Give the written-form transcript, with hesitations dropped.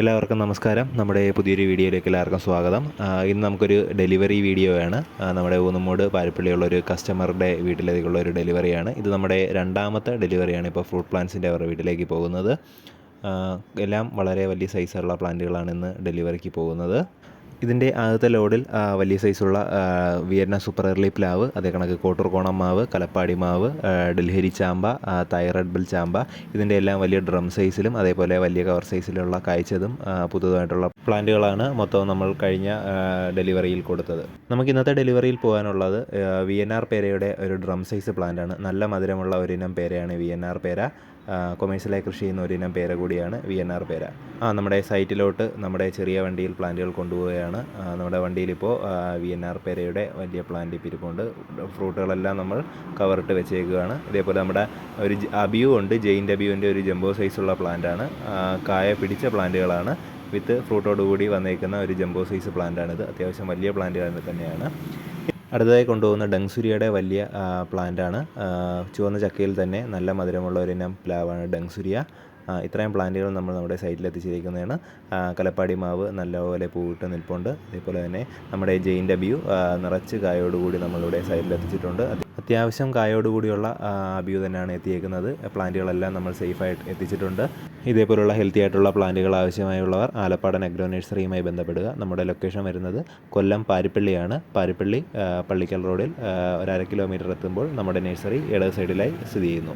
എല്ലാവർക്കും നമസ്കാരം. നമ്മുടെ പുതിയൊരു വീഡിയോയിലേക്ക് എല്ലാവർക്കും സ്വാഗതം. ഇന്ന് നമുക്കൊരു ഡെലിവറി വീഡിയോ ആണ്. നമ്മുടെ ഊന്നുമൂട് പാരിപ്പള്ളിയുള്ള ഒരു കസ്റ്റമറുടെ വീട്ടിലേക്കുള്ള ഒരു ഡെലിവറിയാണ്. ഇത് നമ്മുടെ രണ്ടാമത്തെ ഡെലിവറിയാണ് ഇപ്പോൾ ഫ്രൂട്ട് പ്ലാന്റ്സിൻ്റെ അവരുടെ വീട്ടിലേക്ക് പോകുന്നത്. എല്ലാം വളരെ വലിയ സൈസുള്ള പ്ലാന്റുകളാണ് ഇന്ന് ഡെലിവറിക്ക് പോകുന്നത്. ഇതിൻ്റെ ആദ്യത്തെ ലോഡിൽ വലിയ സൈസുള്ള വിയറ്റ്നാം സൂപ്പർ എർലി പ്ലാവ്, അതേ കണക്ക് കോട്ടൂർക്കോണം മാവ്, കലപ്പാടി മാവ്, ഡൽഹരി ചാമ്പ, തായ് റെഡ് ബെൽ ചാമ്പ, ഇതിൻ്റെ എല്ലാം വലിയ ഡ്രം സൈസിലും അതേപോലെ വലിയ കവർ സൈസിലുള്ള കായ്ച്ചതും പുതുതായിട്ടുള്ള പ്ലാന്റുകളാണ് മൊത്തം നമ്മൾ കഴിഞ്ഞ ഡെലിവറിയിൽ കൊടുത്തത്. നമുക്ക് ഇന്നത്തെ ഡെലിവറിയിൽ പോകാനുള്ളത് VNR പേരയുടെ ഒരു ഡ്രം സൈസ് പ്ലാന്റാണ്. നല്ല മധുരമുള്ള ഒരിനം പേരയാണ് VNR പേര. കൊമേഴ്സ്യലായി കൃഷി ചെയ്യുന്ന ഒരിനം പേര കൂടിയാണ് VNR പേര. നമ്മുടെ സൈറ്റിലോട്ട് നമ്മുടെ ചെറിയ വണ്ടിയിൽ പ്ലാന്റുകൾ കൊണ്ടുപോവുകയാണ്. നമ്മുടെ വണ്ടിയിലിപ്പോൾ VNR പേരയുടെ വലിയ പ്ലാന്റ് ഇരിപ്പുണ്ട്. ഫ്രൂട്ടുകളെല്ലാം നമ്മൾ കവറിട്ട് വെച്ചേക്കുകയാണ്. ഇതേപോലെ നമ്മുടെ ഒരു അബിയു ഉണ്ട്. ജെയിൻ്റ് അബിയുവിൻ്റെ ഒരു ജംബോ സൈസുള്ള പ്ലാന്റാണ്. കായ പിടിച്ച പ്ലാന്റുകളാണ്. വിത്ത് ഫ്രൂട്ടോടുകൂടി വന്നേക്കുന്ന ഒരു ജംബോ സൈസ് പ്ലാന്റാണിത്. അത്യാവശ്യം വലിയ പ്ലാന്റുകൾ തന്നെയാണ്. അടുത്തതായി കൊണ്ടുപോകുന്ന ഡങ്സുരിയുടെ വലിയ പ്ലാന്റാണ്. ചുവന്ന ചക്കയിൽ തന്നെ നല്ല മധുരമുള്ള ഒരിനം പ്ലാവാണ് ഡങ്സുരിയ. ഇത്രയും പ്ലാന്റുകൾ നമ്മൾ നമ്മുടെ സൈറ്റിൽ എത്തിച്ചിരിക്കുന്നതാണ്. കലപ്പാടി മാവ് നല്ലപോലെ പൂവിട്ട് നിൽപ്പുണ്ട്. അതേപോലെ തന്നെ നമ്മുടെ ജെയിൻ്റ് അബിയു നിറച്ച് കായോടുകൂടി നമ്മളിവിടെ സൈറ്റിൽ എത്തിച്ചിട്ടുണ്ട്. അത്യാവശ്യം കായോടുകൂടിയുള്ള അബിയു തന്നെയാണ് എത്തിയേക്കുന്നത്. പ്ലാന്റുകളെല്ലാം നമ്മൾ സേഫായിട്ട് എത്തിച്ചിട്ടുണ്ട്. ഇതേപോലുള്ള ഹെൽത്തി ആയിട്ടുള്ള പ്ലാന്റുകൾ ആവശ്യമായുള്ളവർ ആലപ്പാടൻ അഗ്രോ നഴ്സറിയുമായി ബന്ധപ്പെടുക. നമ്മുടെ ലൊക്കേഷൻ വരുന്നത് കൊല്ലം പാരിപ്പള്ളിയാണ്. പാരിപ്പള്ളി പള്ളിക്കൽ റോഡിൽ 1.5 കിലോമീറ്റർ എത്തുമ്പോൾ നമ്മുടെ നഴ്സറി ഇടത് സൈഡിലായി സ്ഥിതി ചെയ്യുന്നു.